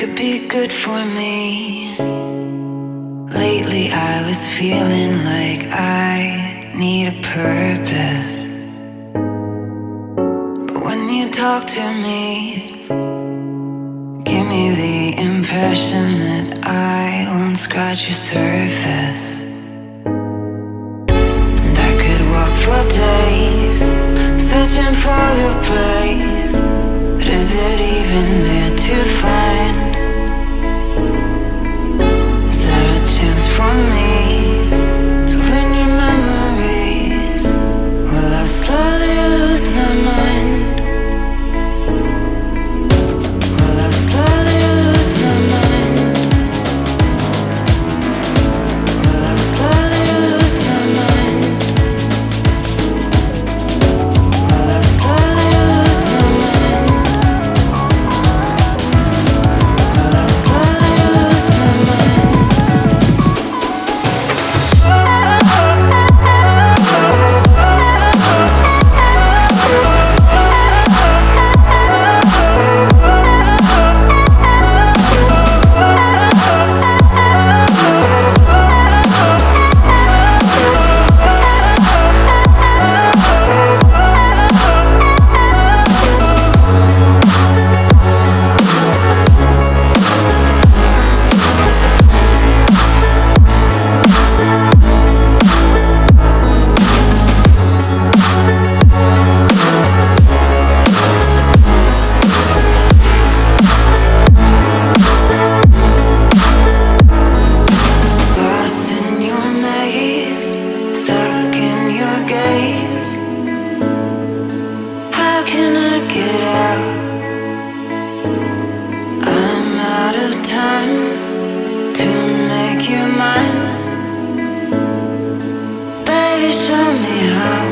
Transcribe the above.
could be good for me. Lately I was feeling like I need a purpose. But when you talk to me, give me the impression that I won't scratch your surface. And I could walk for days, searching for your praise. But is it even there to find? Is there a chance for me to learn your memories? Will I slowly lose my mind? Will I slowly lose my mind? Will I slowly lose my mind? Will I slowly lose my mind? Will I slowly lose my mind? Lost in your maze, stuck in your gaze. How can I get out? I'm out of time to make you mine. Baby, show me how.